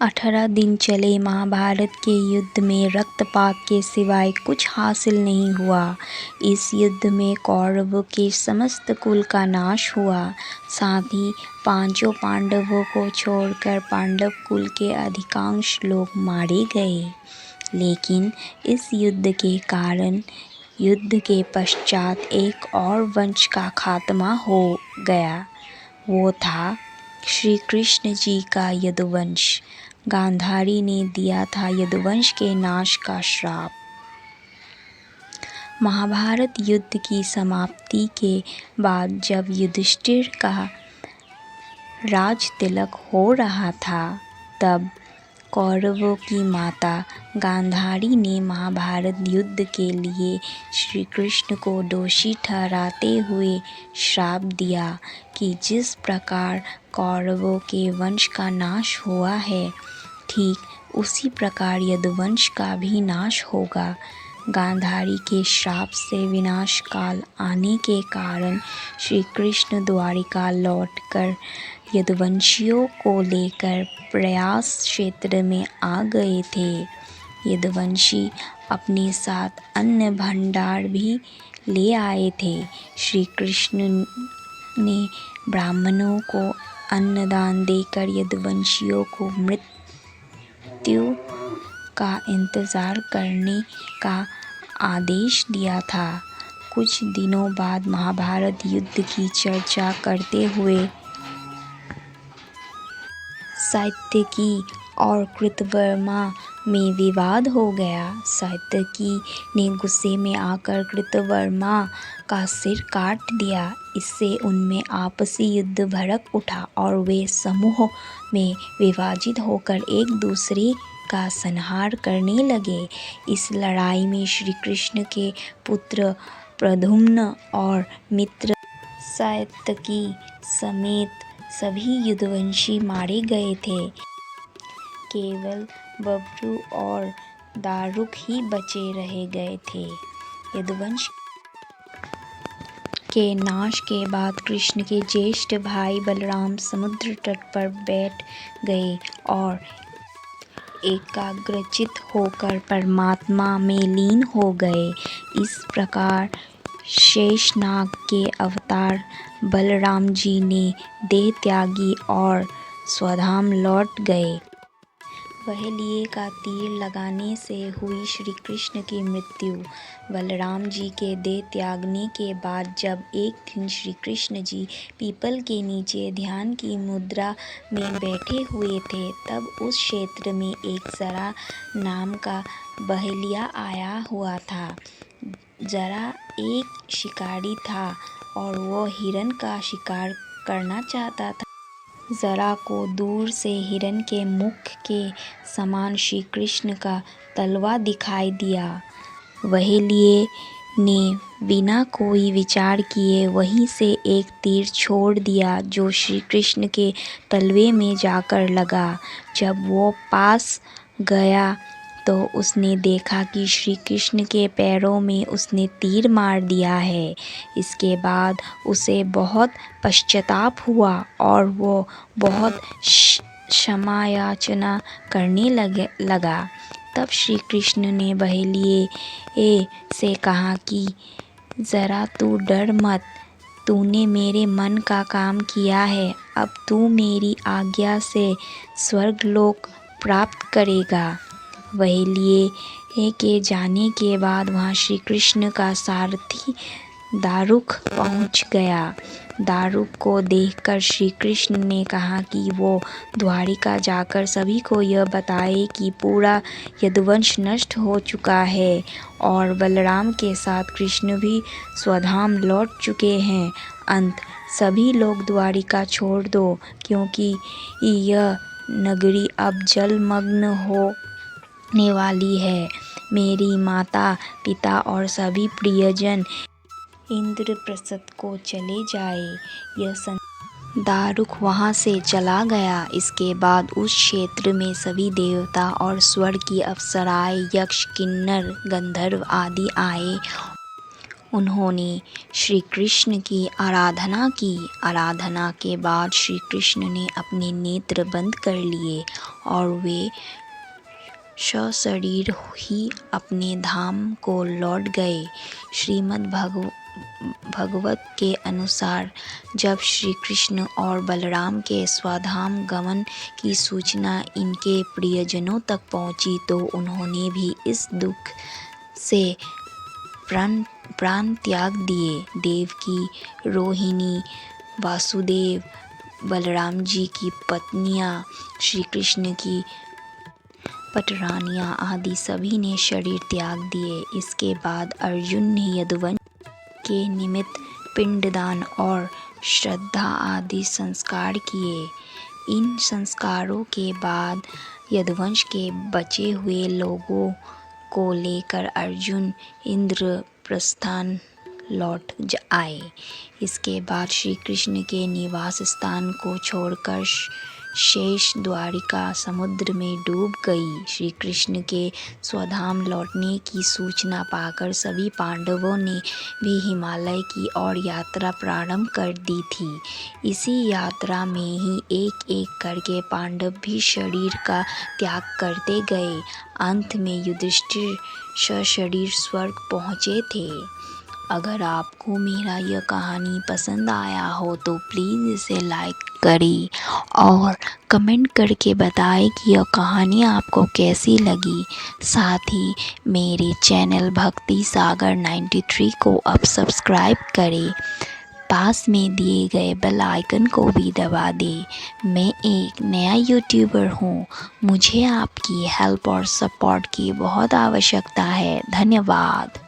18 दिन चले महाभारत के युद्ध में रक्तपात के सिवाय कुछ हासिल नहीं हुआ। इस युद्ध में कौरवों के समस्त कुल का नाश हुआ। साथ ही पांचों पांडवों को छोड़कर पांडव कुल के अधिकांश लोग मारे गए। लेकिन इस युद्ध के कारण युद्ध के पश्चात एक और वंश का खात्मा हो गया। वो था श्री कृष्ण जी का यदुवंश। गांधारी ने दिया था यदुवंश के नाश का श्राप। महाभारत युद्ध की समाप्ति के बाद जब युधिष्ठिर का राज तिलक हो रहा था, तब कौरवों की माता गांधारी ने महाभारत युद्ध के लिए श्री कृष्ण को दोषी ठहराते हुए श्राप दिया कि जिस प्रकार कौरवों के वंश का नाश हुआ है, ठीक उसी प्रकार यदुवंश का भी नाश होगा। गांधारी के श्राप से विनाश काल आने के कारण श्री कृष्ण द्वारिका लौटकर यदुवंशियों को लेकर प्रयास क्षेत्र में आ गए थे। यदुवंशी अपने साथ अन्न भंडार भी ले आए थे। श्री कृष्ण ने ब्राह्मणों को अन्नदान देकर यदुवंशियों को मृत्यु का इंतजार करने का आदेश दिया था। कुछ दिनों बाद महाभारत युद्ध की चर्चा करते हुए सात्यकी और कृतवर्मा में विवाद हो गया। सात्यकी ने गुस्से में आकर कृतवर्मा का सिर काट दिया। इससे उनमें आपसी युद्ध भड़क उठा और वे समूह में विभाजित होकर एक दूसरे का संहार करने लगे। इस लड़ाई में श्री कृष्ण के पुत्र प्रद्युम्न और मित्र सात्यकी समेत सभी यदुवंशी मारे गए थे। केवल बब्रू और दारुक ही बचे रह गए थे। यदुवंश के नाश के बाद कृष्ण के ज्येष्ठ भाई बलराम समुद्र तट पर बैठ गए और एकाग्रचित होकर परमात्मा में लीन हो गए। इस प्रकार शेषनाग के अवतार बलराम जी ने देह त्यागी और स्वधाम लौट गए। वह का तीर लगाने से हुई श्री कृष्ण की मृत्यु। बलराम जी के देह त्यागने के बाद जब एक दिन श्री कृष्ण जी पीपल के नीचे ध्यान की मुद्रा में बैठे हुए थे, तब उस क्षेत्र में एक जरा नाम का बहेलिया आया हुआ था। जरा एक शिकारी था और वो हिरण का शिकार करना चाहता था। जरा को दूर से हिरण के मुख के समान श्री कृष्ण का तलवा दिखाई दिया। बहेलिये ने बिना कोई विचार किए वहीं से एक तीर छोड़ दिया जो श्री कृष्ण के तलवे में जाकर लगा। जब वो पास गया तो उसने देखा कि श्री कृष्ण के पैरों में उसने तीर मार दिया है। इसके बाद उसे बहुत पश्चाताप हुआ और वो बहुत क्षमायाचना करने लगा। तब श्री कृष्ण ने बहेलिये से कहा कि जरा तू डर मत, तूने मेरे मन का काम किया है। अब तू मेरी आज्ञा से स्वर्गलोक प्राप्त करेगा। बहेलिये के जाने के बाद वहाँ श्री कृष्ण का सारथी दारुक पहुँच गया। दारुक को देखकर श्री कृष्ण ने कहा कि वो द्वारिका जाकर सभी को यह बताए कि पूरा यदुवंश नष्ट हो चुका है और बलराम के साथ कृष्ण भी स्वधाम लौट चुके हैं। अंत सभी लोग द्वारिका छोड़ दो, क्योंकि यह नगरी अब जलमग्न होने वाली है। मेरी माता पिता और सभी प्रियजन इंद्रप्रस्थ को चले जाए। दारुक वहाँ से चला गया। इसके बाद उस क्षेत्र में सभी देवता और स्वर्ग की अप्सराएं, यक्ष, किन्नर, गंधर्व आदि आए उन्होंने श्री कृष्ण की आराधना की। आराधना के बाद श्री कृष्ण ने अपने नेत्र बंद कर लिए और वे सशरीर ही अपने धाम को लौट गए। श्रीमद् भगवत के अनुसार जब श्री कृष्ण और बलराम के स्वधाम गमन की सूचना इनके प्रियजनों तक पहुंची तो उन्होंने भी इस दुख से प्राण त्याग दिए। देवकी, रोहिणी, वासुदेव, बलराम जी की पत्नियां, श्री कृष्ण की पटरानियां आदि सभी ने शरीर त्याग दिए। इसके बाद अर्जुन ने यदुवंश के निमित्त पिंडदान और श्राद्ध आदि संस्कार किए। इन संस्कारों के बाद यदुवंश के बचे हुए लोगों को लेकर अर्जुन इंद्रप्रस्थान लौट आए। इसके बाद श्री कृष्ण के निवास स्थान को छोड़कर शेष द्वारिका समुद्र में डूब गई। श्री कृष्ण के स्वधाम लौटने की सूचना पाकर सभी पांडवों ने भी हिमालय की ओर यात्रा प्रारंभ कर दी थी। इसी यात्रा में ही एक एक करके पांडव भी शरीर का त्याग करते गए। अंत में युधिष्ठिर सशरीर स्वर्ग पहुँचे थे। अगर आपको मेरा यह कहानी पसंद आया हो तो प्लीज़ इसे लाइक करें और कमेंट करके बताएं कि यह कहानी आपको कैसी लगी। साथ ही मेरे चैनल भक्ति सागर 93 को अब सब्सक्राइब करें। पास में दिए गए बेल आइकन को भी दबा दें। मैं एक नया यूट्यूबर हूँ, मुझे आपकी हेल्प और सपोर्ट की बहुत आवश्यकता है। धन्यवाद।